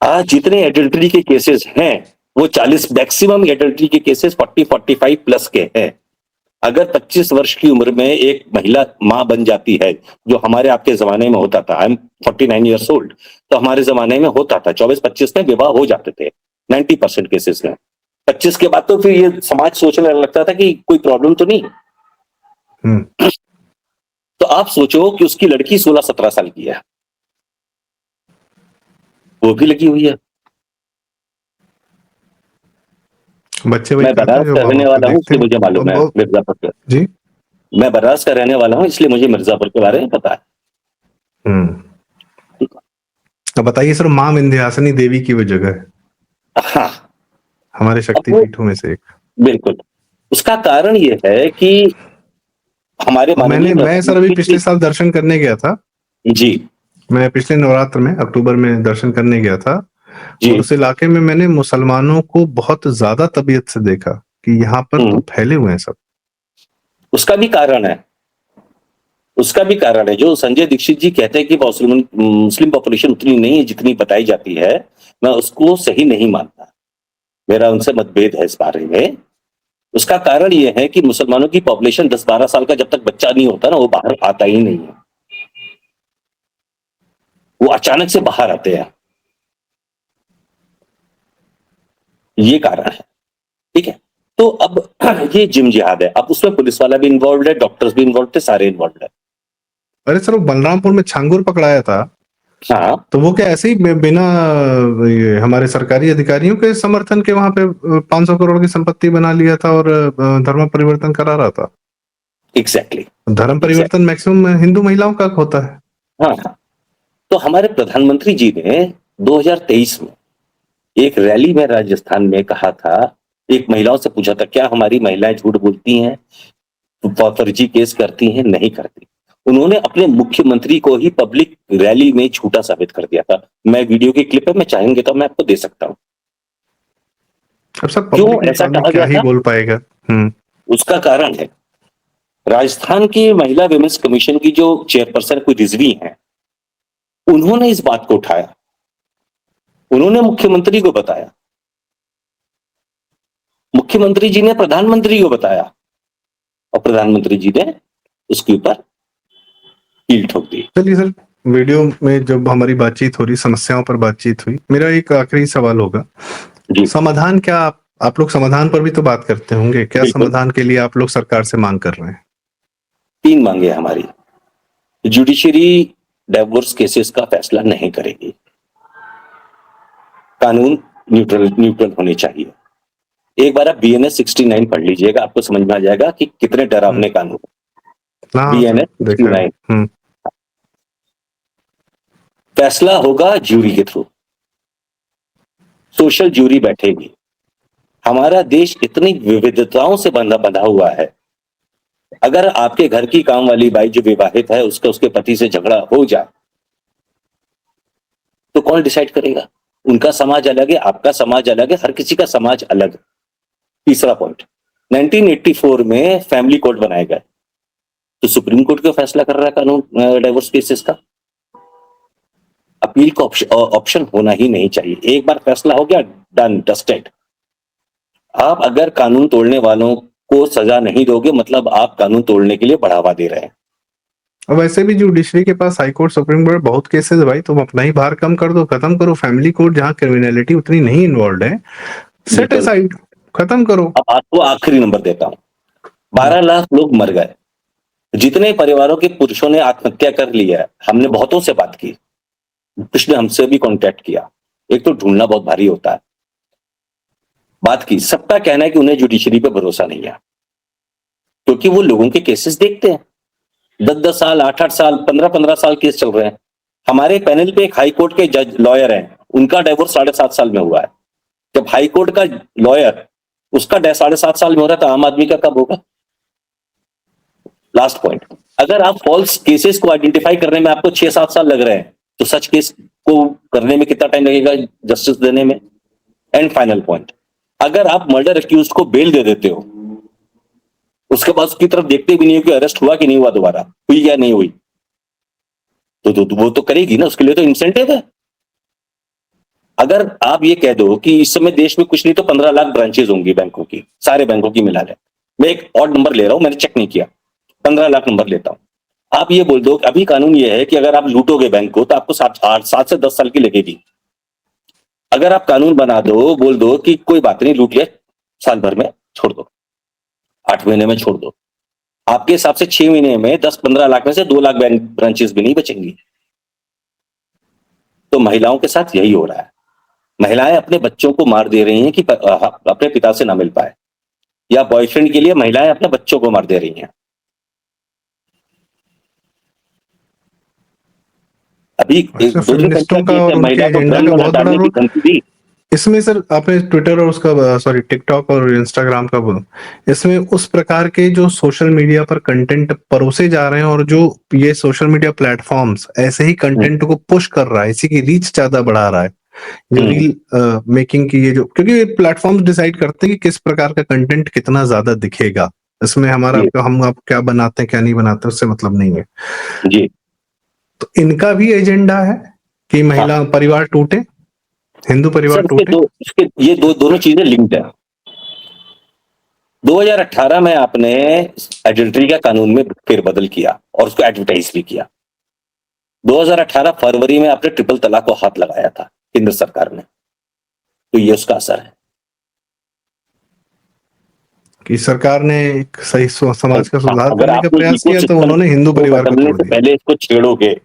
आज जितने एडल्ट्री के केसेस हैं वो 40, मैक्सिमम एडल्ट्री के केसेस 40-45 प्लस के हैं। अगर 25 वर्ष की उम्र में एक महिला मां बन जाती है, जो हमारे आपके जमाने में होता था, आई एम 49 ईयर्स ओल्ड, तो हमारे जमाने में होता था 24-25 में विवाह हो जाते थे 90% केसेस में। 25 के बाद तो फिर ये समाज सोचने लगता था कि कोई प्रॉब्लम तो नहीं। तो आप सोचो कि उसकी लड़की 16-17 साल की है, वो भी लगी हुई है। बच्चे वही मैं करते हैं बनारस जो का माँ रहने बाप को वाला हूँ देखते इसलिए हैं। मुझे मालूम है मिर्जापुर के। जी। मैं बनारस का रहने वाला हूँ इसलिए मुझे मिर्जापुर के बारे में पता है। अब बताइए सर, माँ विंध्याचली देवी की वो जगह है, हाँ, हमारे शक्ति पीठों में से एक। बिल्कुल। उसका कारण ये है कि हमारे माननीय मैं सर अभी पिछले प्रधानमंत्री साल दर्शन करने गया था जी, मैं पिछले नवरात्र में अक्टूबर में दर्शन करने गया था, जी, और उस इलाके में मैंने मुसलमानों को बहुत ज्यादा तबीयत से देखा कि यहाँ पर तो फैले हुए हैं सब। उसका भी कारण है, उसका भी कारण है। जो संजय दीक्षित जी कहते हैं कि मुस्लिम पॉपुलेशन उतनी नहीं है जितनी बताई जाती है, मैं उसको सही नहीं मानता। मेरा उनसे मतभेद है इस बारे में। उसका कारण यह है कि मुसलमानों की पॉपुलेशन 10-12 साल का जब तक बच्चा नहीं होता ना, वो बाहर आता ही नहीं है, वो अचानक से बाहर आते हैं। ये कारण है। ठीक है, तो अब ये जिम जिहाद है, अब उसमें पुलिस वाला भी इन्वॉल्व है, डॉक्टर्स भी इन्वॉल्व थे, सारे इन्वॉल्व है। अरे सर, वो बलरामपुर में छांगुर पकड़ाया था, हाँ, तो वो क्या ऐसे ही बिना ये हमारे सरकारी अधिकारियों के समर्थन के वहां पे 500 करोड़ की संपत्ति बना लिया था और धर्म परिवर्तन करा रहा था। एग्जैक्टली। धर्म परिवर्तन मैक्सिमम हिंदू महिलाओं का होता है। हाँ, हाँ। तो हमारे प्रधानमंत्री जी ने 2023 में एक रैली में राजस्थान में कहा था, एक महिलाओं से पूछा था क्या हमारी महिलाएं झूठ बोलती हैं, फर्जी केस करती हैं? नहीं करती। उन्होंने अपने मुख्यमंत्री को ही पब्लिक रैली में झूठा साबित कर दिया था। मैं वीडियो की क्लिप है, मैं चाहेंगे तो मैं आपको दे सकता हूं। अब सर क्यों पब्लिक में ऐसा आदमी कहा क्या गया ही था? बोल पाएगा। उसका कारण है, राजस्थान की महिला विमेंस कमीशन की जो चेयरपर्सन कोई रिजवी है, उन्होंने इस बात को उठाया, उन्होंने मुख्यमंत्री को बताया, मुख्यमंत्री जी ने प्रधानमंत्री को बताया, और प्रधानमंत्री जी ने उसके ऊपर कील ठोक दी। चलिए सर, वीडियो में जब हमारी बातचीत हो रही, समस्याओं पर बातचीत हुई, मेरा एक आखिरी सवाल होगा, जी समाधान क्या? आप लोग समाधान पर भी तो बात करते होंगे, क्या बिल्कुल। समाधान के लिए आप लोग सरकार से मांग कर रहे हैं? 3 मांगे हमारी। जुडिशरी डिवोर्स केसेस का फैसला नहीं करेगी, कानून न्यूट्रल होने चाहिए। एक बार आप BNS 69 पढ़ लीजिएगा, आपको समझ में आ जाएगा कि कितने डरावने कानून। हाँ सर, BNS देखा है। 69 फैसला होगा ज्यूरी के थ्रू, सोशल ज्यूरी बैठेगी। हमारा देश इतनी विविधताओं से बंधा हुआ है। अगर आपके घर की काम वाली बाई जो विवाहित है, उसका उसके पति से झगड़ा हो जाए तो कौन डिसाइड करेगा? उनका समाज अलग है, आपका समाज अलग है, हर किसी का समाज अलग है। तीसरा पॉइंट, 1984 में फैमिली कोर्ट बनाया गया, तो सुप्रीम कोर्ट क्यों फैसला कर रहा है कानून डिवोर्स केसेस का? अपील का ऑप्शन होना ही नहीं चाहिए। एक बार फैसला हो गया, डन डस्टेड। आप अगर कानून तोड़ने वालों को सजा नहीं दोगे, मतलब आप कानून तोड़ने के लिए बढ़ावा दे रहे हैं। और वैसे भी जुडिशरी के पास हाई कोर्ट, सुप्रीम कोर्ट बहुत केसेस है भाई, तुम अपना ही भार कम कर दो, खत्म करो। फैमिली कोर्ट जहाँ क्रिमिनलिटी उतनी नहीं इन्वॉल्व है, सेट बिल्कुल। असाइड, खत्म करो। अब आपको आखिरी नंबर देता हूं, 12 लाख लोग मर गए। जितने परिवारों के पुरुषों ने आत्महत्या कर लिया है, हमने बहुतों से बात की, कुछ ने हमसे भी कांटेक्ट किया। एक तो ढूंढना बहुत भारी होता है। बात की, सबका कहना है कि उन्हें जुडिशरी पे भरोसा नहीं है, क्योंकि वो लोगों के केसेस देखते हैं। 10-10 साल, 8-8 साल, 15-15 साल केस चल रहे हैं। हमारे पैनल पे एक हाई कोर्ट के जज लॉयर हैं, उनका डिवोर्स 7.5 साल में हुआ है। जब हाई कोर्ट का लॉयर उसका 7.5 साल में हो रहा है, तो आम आदमी का कब होगा? लास्ट पॉइंट, अगर आप फॉल्स केसेस को आइडेंटिफाई करने में आपको 6-7 साल लग रहे हैं, तो सच केस को करने में कितना टाइम लगेगा, जस्टिस देने में? एंड फाइनल पॉइंट, अगर आप मर्डर एक्यूज को बेल दे देते हो, उसके बाद उसकी तरफ देखते भी नहीं हो कि अरेस्ट हुआ कि नहीं हुआ, दोबारा हुई या नहीं हुई, तो वो तो करेगी ना, उसके लिए तो इंसेंटिव है। अगर आप ये कह दो कि इस समय देश में कुछ नहीं तो 15 लाख ब्रांचेज होंगी बैंकों की, सारे बैंकों की मिला ले, मैं एक ऑड नंबर ले रहा हूं, मैंने चेक नहीं किया, 15 लाख नंबर लेता हूं। आप ये बोल दो, अभी कानून ये है कि अगर आप लूटोगे बैंक को तो आपको 7 से 10 साल की लगेगी। अगर आप कानून बना दो, बोल दो कि कोई बात नहीं, लूट लिया, साल भर में छोड़ दो, 8 महीने में छोड़ दो, आपके हिसाब से 6 महीने में 10-15 लाख में से 2 लाख बैंक ब्रांचेस भी नहीं बचेंगी। तो महिलाओं के साथ यही हो रहा है। महिलाएं अपने बच्चों को मार दे रही हैं कि अपने पिता से ना मिल पाए, या बॉयफ्रेंड के लिए महिलाएं अपने बच्चों को मार दे रही हैं। अभी अच्छा, 2 दिन फेमिनिस्टों पहले का और उनके महिला को एजेंडा घर का में बहुत बड़ा डालने की रोल धमकी दी। इसमें। सर, आपने ट्विटर और उसका, सॉरी, टिकटॉक और इंस्टाग्राम का बोलो, इसमें उस प्रकार के जो सोशल मीडिया पर कंटेंट परोसे जा रहे हैं, और जो ये सोशल मीडिया प्लेटफॉर्म्स ऐसे ही कंटेंट को पुश कर रहा है, इसी की रीच ज्यादा बढ़ा रहा है, जो रील मेकिंग की, ये जो, क्योंकि ये प्लेटफॉर्म्स डिसाइड करते हैं कि किस प्रकार का कंटेंट कितना ज्यादा दिखेगा। इसमें हमारा जी हम आप क्या बनाते हैं क्या नहीं बनाते उससे मतलब नहीं है। जी तो इनका भी एजेंडा है कि हाँ महिला परिवार टूटे, हिंदू परिवार सर, टूटे। इसके ये दोनों चीजें लिंक्ड है। 2018 में आपने एडल्ट्री का कानून में फेरबदल किया और उसको एडवर्टाइज भी किया। 2018 फरवरी में आपने ट्रिपल तलाक को हाथ लगाया था केंद्र सरकार ने, तो ये उसका असर है कि सरकार ने एक सही समाज का सुधार अगर करने का आपने प्रयास किया, तो इकोसिस्टम उन्होंने हिंदू को परिवार को बदलने तोड़ से दिया। पहले इसको छेड़ोगे,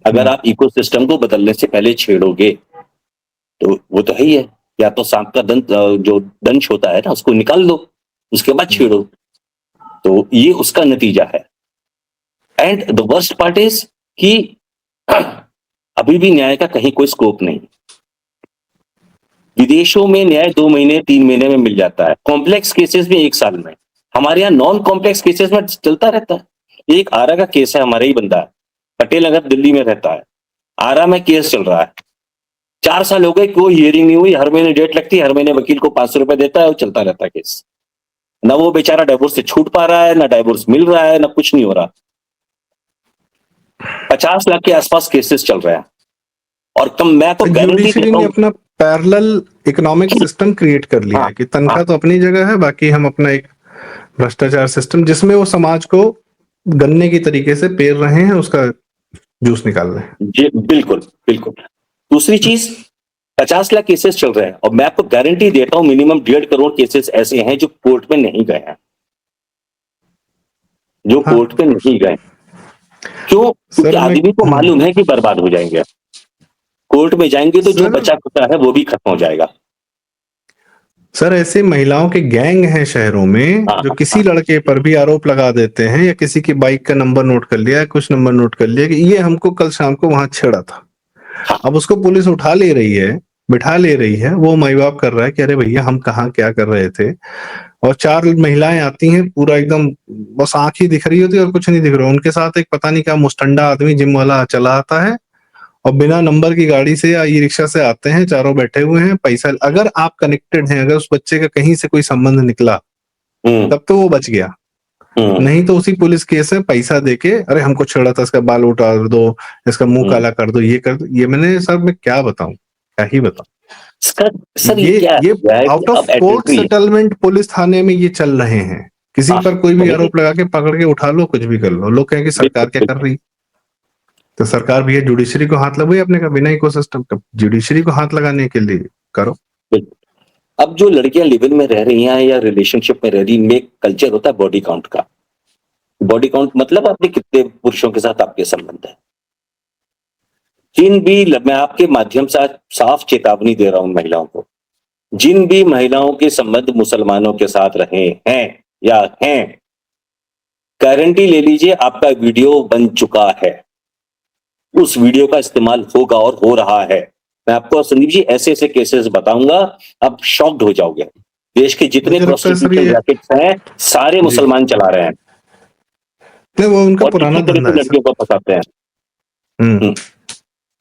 अगर आप इकोसिस्टम को बदलने से पहले छेड़ोगे, तो वो तो है ही है, या तो सांप का दंत, जो दंश होता है ना, उसको निकाल दो, उसके बाद छेड़ो। तो ये उसका नतीजा है। And the worst part is कि अभी भी न्याय का कहीं कोई स्कोप नहीं। विदेशों में न्याय 2 महीने 3 महीने में मिल जाता है, कॉम्प्लेक्स केसेस में 1 साल में। हमारे यहाँ नॉन कॉम्प्लेक्स केसेस में चलता रहता है। एक आरा का केस है, हमारा ही बंदा है, पटेल नगर दिल्ली में रहता है, आरा में केस चल रहा है, 4 साल हो गए, कोई हियरिंग नहीं हुई, हर महीने डेट लगती है, हर महीने वकील को 500 रुपए देता है और चलता रहता है केस। ना वो बेचारा डाइवोर्स से छूट पा रहा है, ना डाइवोर्स मिल रहा है, ना कुछ नहीं हो रहा। 50 लाख के आसपास केसेस चल रहे हैं, और मैं तो गारंटी जुडिशरी देता ने हूं। अपना पैरेलल इकोनॉमिक सिस्टम क्रिएट कर लिया हाँ है कि तनख्वाह हाँ तो अपनी जगह है, बाकी हम अपना एक भ्रष्टाचार सिस्टम जिसमें वो समाज को गन्ने की तरीके से पेर रहे हैं, उसका जूस निकाल रहे हैं। जी बिल्कुल बिल्कुल। दूसरी चीज, 50 लाख केसेस चल रहे हैं और मैं आपको गारंटी देता हूं मिनिमम 1.5 करोड़ केसेस ऐसे हैं जो कोर्ट में नहीं गए हैं, जो हाँ कोर्ट में नहीं गए। क्यों? क्योंकि सर, मैं आदमी को मालूम है कि बर्बाद हो जाएंगे, कोर्ट में जाएंगे तो जो सर बचा खुचा है वो भी खत्म हो जाएगा। सर ऐसे महिलाओं के गैंग हैं शहरों में हाँ जो हाँ किसी हाँ लड़के पर भी आरोप लगा देते हैं, या किसी की बाइक का नंबर नोट कर लिया, कुछ नंबर नोट कर लिया कि ये हमको कल शाम को वहां छेड़ा था। हाँ। अब उसको पुलिस उठा ले रही है, बिठा ले रही है, वो माई बाप कर रहा है कि अरे भैया हम कहाँ क्या कर रहे थे। और 4 महिलाएं आती हैं, पूरा एकदम बस आंख ही दिख रही होती है और कुछ नहीं दिख रहा। उनके साथ एक पता नहीं क्या मुस्टंडा आदमी जिम वाला चला आता है और बिना नंबर की गाड़ी से या ई रिक्शा से आते हैं, चारों बैठे हुए हैं। पैसा, अगर आप कनेक्टेड हैं, अगर उस बच्चे का कहीं से कोई संबंध निकला हम्म तब तो वो बच गया, हम्म नहीं तो उसी पुलिस केस में पैसा देके अरे हमको छेड़ा था, इसका बाल उतार दो, इसका मुंह हम्म। काला कर दो, ये कर दो। ये मैंने सर मैं क्या बताऊं, क्या ही बताऊं। सर ये ये क्या ये है कि आउट ऑफ अब कोर्ट एडल्ट्री। सेटलमेंट पुलिस थाने में ये चल रहे हैं। किसी हाँ पर कोई भी वही, आरोप लगा के पकड़ के उठा लो, कुछ भी कर लो, लोग कहेंगे बिल्कुल सरकार क्या कर बिल्कुल रही। तो सरकार भी है, जुडिशरी को हाथ लगाई अपने का, बिना इकोसिस्टम का जुडिशरी को हाथ लगाने के लिए करो। बिल्कुल। अब जो लड़कियां लिव इन में रह रही हैं या रिलेशनशिप में रह रही, में एक कल्चर होता है बॉडी काउंट का। बॉडी काउंट मतलब आपने कितने पुरुषों के साथ आपके संबंध है। जिन भी मैं आपके माध्यम से आज साफ चेतावनी दे रहा हूं महिलाओं को, जिन भी महिलाओं के संबंध मुसलमानों के साथ रहे हैं या हैं, गारंटी ले लीजिए आपका वीडियो बन चुका है, उस वीडियो का इस्तेमाल होगा और हो रहा है। मैं आपको संदीप जी ऐसे ऐसे केसेस बताऊंगा, आप शॉक्ड हो जाओगे। देश के जितने मुझे लगता है सर प्रोस्टिट्यूशन ये, रैकेट्स हैं सारे जी, मुसलमान चला रहे हैं नहीं वो उनका और पुराना इसी तरह धंधा से है सर। लड़कियों को फंसाते हैं। हम्म। हम्म,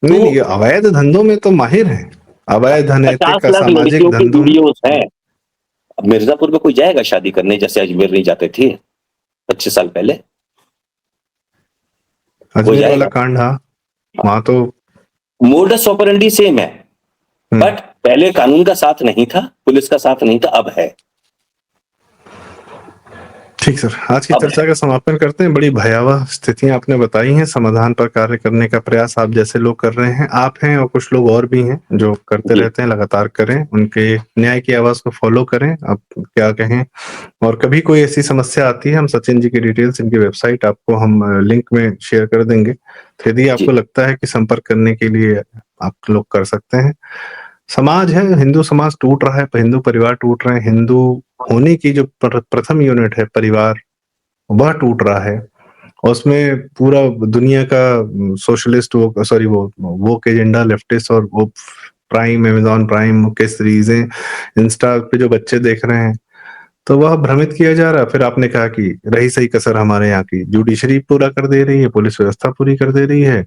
नहीं नहीं, तो ये अवैध धंधों में तो माहिर है, अवैध अनैतिक 50 लाख असामाजिक लड़कियों के धंधों में। वीडियोस हैं। अब मिर्जापुर में कोई जाएगा शादी करने जैसे अजमेर नहीं जाते थे 25 साल पहले? वो अजमेर वाला जाएगा? कांड, हाँ, वहां तो। मोडस ऑपरेंडी सेम है, हम्म। बट पहले कानून का साथ नहीं था, पुलिस का साथ नहीं था, अब है। ठीक सर, आज की अब है। चर्चा का समापन करते हैं। बड़ी भयावह स्थितियां आपने बताई हैं, समाधान पर कार्य करने का प्रयास आप जैसे लोग कर रहे हैं, आप हैं और कुछ लोग और भी हैं जो करते जी रहते हैं। लगातार करें, उनके न्याय की आवाज को फॉलो करें, आप क्या कहें। और कभी कोई ऐसी समस्या आती है, हम सचिन जी की डिटेल्स, इनकी वेबसाइट आपको हम लिंक में शेयर कर देंगे, तो यदि जी आपको लगता है कि संपर्क करने के लिए आप लोग कर सकते हैं। समाज है, हिंदू समाज टूट रहा है, हिंदू परिवार टूट रहे हैं, हिंदू होने की जो प्रथम यूनिट है परिवार, वह टूट रहा है। और उसमें पूरा दुनिया का सोशलिस्ट, वो सॉरी वो के एजेंडा, लेफ्टिस्ट, और वो प्राइम, अमेजॉन प्राइम के सीरीजें, इंस्टा पे जो बच्चे देख रहे हैं, तो वह भ्रमित किया जा रहा है। फिर आपने कहा कि रही सही कसर हमारे यहाँ की जुडिशरी पूरा कर दे रही है, पुलिस व्यवस्था पूरी कर दे रही है।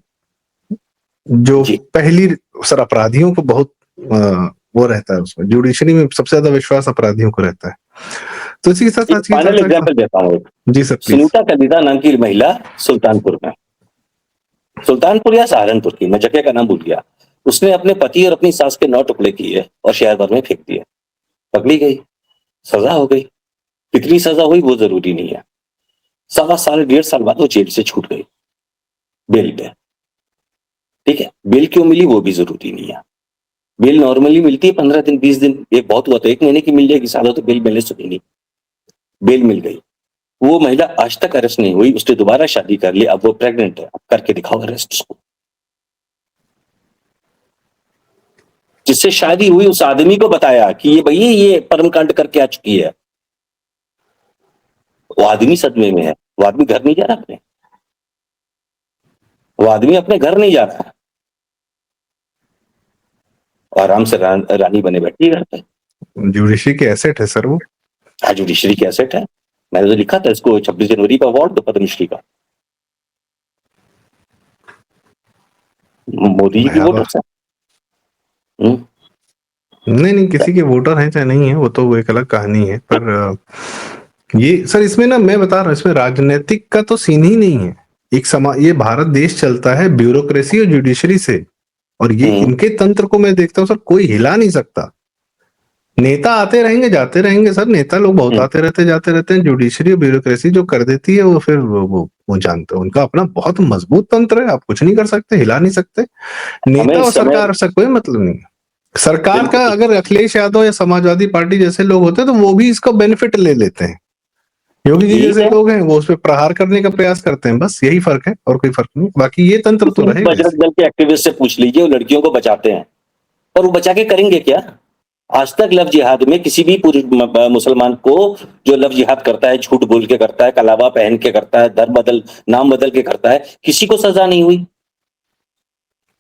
जो जी। पहली, सर अपराधियों को बहुत वो रहता है, उसमें जुडिशरी में सबसे ज्यादा विश्वास अपराधियों को रहता है। तो इसी के साथ एक आज की फाइनल चर्चा का, एग्जांपल देता हूँ। जी सर प्लीज। सुनीता कलिता नाम की महिला सुल्तानपुर में, सुल्तानपुर या सहारनपुर की, मैं जगह का नाम भूल गया, उसने अपने पति और अपनी सास के 9 टुकड़े किए और शहर भर में फेंक दिए। पकड़ी गई, सजा हो गई। कितनी सजा हुई वो जरूरी नहीं है, 1.25 साल 1.5 साल बाद वो जेल से छूट गई बेल पे। ठीक है, बेल क्यों मिली वो भी जरूरी नहीं है। बेल नॉर्मली मिलती है 15 दिन 20 दिन, एक बहुत हुआ तो 1 महीने की मिल जाएगी, सालों तो बेल मिलने सुनी नहीं। बेल मिल गई। वो महिला आज तक अरेस्ट नहीं हुई, उसने दोबारा शादी कर ली, अब वो प्रेग्नेंट है, अब करके दिखाओ अरेस्ट उसको। जिससे शादी हुई उस आदमी को बताया कि ये भैया ये परम कांड करके आ चुकी है। वो आदमी सदमे में है, वो आदमी घर नहीं जा रहा अपने, वो आदमी अपने घर नहीं जा रहा, और आराम से रानी बने बैठी है घर पे। जुडिशरी के एसेट है सर वो। आज जुडिशरी की एसेट है। मैंने तो लिखा था इसको 26 जनवरी पर अवार्ड दो पद्मश्री का। मोदी जी की भयावह। वोटर्स है। हम्म, नहीं नहीं, किसी के वोटर हैं चाहे नहीं है, वो तो एक अलग कहानी है। पर ये सर, इसमें ना मैं बता रहा हूँ, इसमें राजनीतिक का तो सीन ही नहीं है। एक ये भारत देश चलता है ब्यूरोक्रेसी और जुडिशरी से, और ये हम्म, इनके तंत्र को मैं देखता हूँ सर, कोई हिला नहीं सकता। नेता आते रहेंगे, जाते रहेंगे सर, नेता लोग बहुत आते रहते जाते रहते हैं। जुडिशरी और ब्यूरोक्रेसी जो कर देती है वो फिर वो जानते हैं, उनका अपना बहुत मजबूत तंत्र है, आप कुछ नहीं कर सकते, हिला नहीं सकते। नेता हमें और इस समय सरकार से कोई मतलब नहीं है। सरकार का बिल्कुल अगर अखिलेश यादव या समाजवादी पार्टी जैसे लोग होते तो वो भी इसका बेनिफिट ले लेते हैं। योगी जी यही जैसे है। लोग हैं वो उस पर प्रहार करने का प्रयास करते हैं, बस यही फर्क है और कोई फर्क नहीं। बाकी ये तंत्र तो किसी भी रहेगा इसी। बजरंग दल के एक्टिविस्ट से पूछ लीजिए, वो लड़कियों को बचाते हैं, पर वो बचा के करेंगे क्या? आज तक लव जिहाद में किसी भी मुसलमान को जो लव जिहाद करता है, झूठ बोल के करता है, कलावा पहन के करता है, नाम बदल के करता है, किसी को सजा नहीं हुई।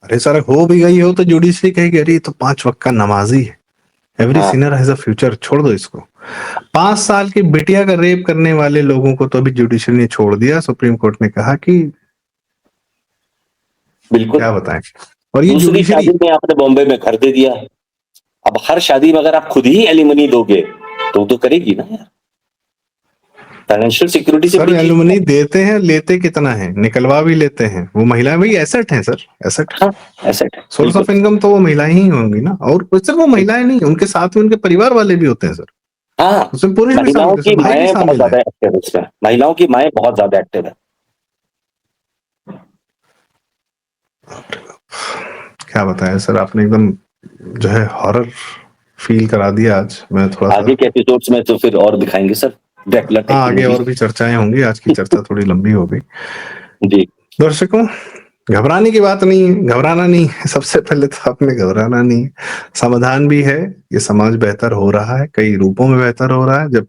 अरे सर, हो भी गई हो तो जुडिशरी कहेगी अरे ये तो 5 वक्त का नमाजी है, एवरी हाँ सिनर हैज अ फ्यूचर, छोड़ दो इसको। 5 साल की बिटिया का रेप करने वाले लोगों को तो अभी जुडिशरी ने छोड़ दिया, सुप्रीम कोर्ट ने कहा कि बिल्कुल। क्या बताएं। और ये दूसरी जुडिशरी, शादी में आपने बॉम्बे में घर दे दिया। अब हर शादी में अगर आप खुद ही एलिमनी दोगे तो वो तो करेगी ना यार। फाइनेंशियल सिक्योरिटी से सर बड़ी चीज है। एलुमनी देते हैं, लेते कितना है, निकलवा भी लेते हैं। वो महिलाएं भाई एसेट हैं सर, एसेट, हाँ, एसेट है सोर्स बिल्कुल। ऑफ इनकम तो वो महिलाएं ही होंगी ना। और सिर्फ वो महिलाएं नहीं, उनके साथ में उनके परिवार वाले भी होते हैं सर, हाँ, उसमें पुरुष भी शामिल महिलाओं है, की उसमें भाई भी माएँ बहुत शामिल है। ज्यादा एक्टिव है उसमें, महिलाओं की माएँ बहुत ज्यादा एक्टिव है। क्या बताएं सर, आपने एकदम जो है हॉरर फील करा दिया आज। मैं थोड़ा सा, आगे के एपिसोड्स में तो फिर और दिखाएंगे सर, ड्रैकुला टाइप हाँ की आगे मूवीज। और भी चर्चाएं होंगी, आज की चर्चा थोड़ी लंबी हो गई। जी दर्शकों, घबराने की बात नहीं है, घबराना नहीं है, सबसे पहले तो आपने घबराना नहीं है, समाधान भी है। ये समाज बेहतर हो रहा है, कई रूपों में बेहतर हो रहा है। जब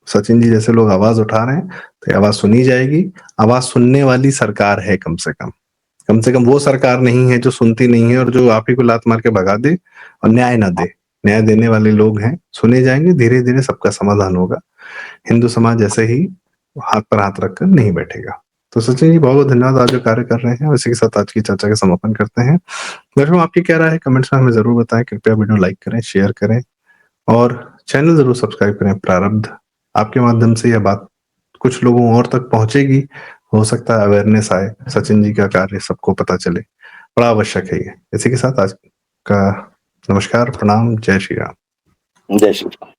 सचिन जी जैसे लोग आवाज उठा रहे हैं तो ये आवाज सुनी जाएगी। आवाज सुनने वाली सरकार है, कम से कम, कम से कम वो सरकार नहीं है जो सुनती नहीं है और जो आप ही को लात मार के भगा दे और न्याय ना दे। न्याय देने वाले लोग हैं, सुने जाएंगे, धीरे धीरे सबका समाधान होगा। हिंदू समाज ऐसे ही हाथ पर हाथ रखकर नहीं बैठेगा। तो सचिन जी बहुत बहुत धन्यवाद, आज जो कार्य कर रहे हैं। इसी के साथ आज की चर्चा का समापन करते हैं। दर्शकों, आपकी क्या राय है कमेंट्स में हमें जरूर बताएं। कृपया वीडियो लाइक करें, शेयर करें और चैनल जरूर सब्सक्राइब करें। प्रारब्ध आपके माध्यम से यह बात कुछ लोगों और तक पहुंचेगी, हो सकता है अवेयरनेस आए, सचिन जी का कार्य सबको पता चले, बड़ा आवश्यक है ये। इसी के साथ आज का नमस्कार, प्रणाम, जय श्री राम। जय श्री राम।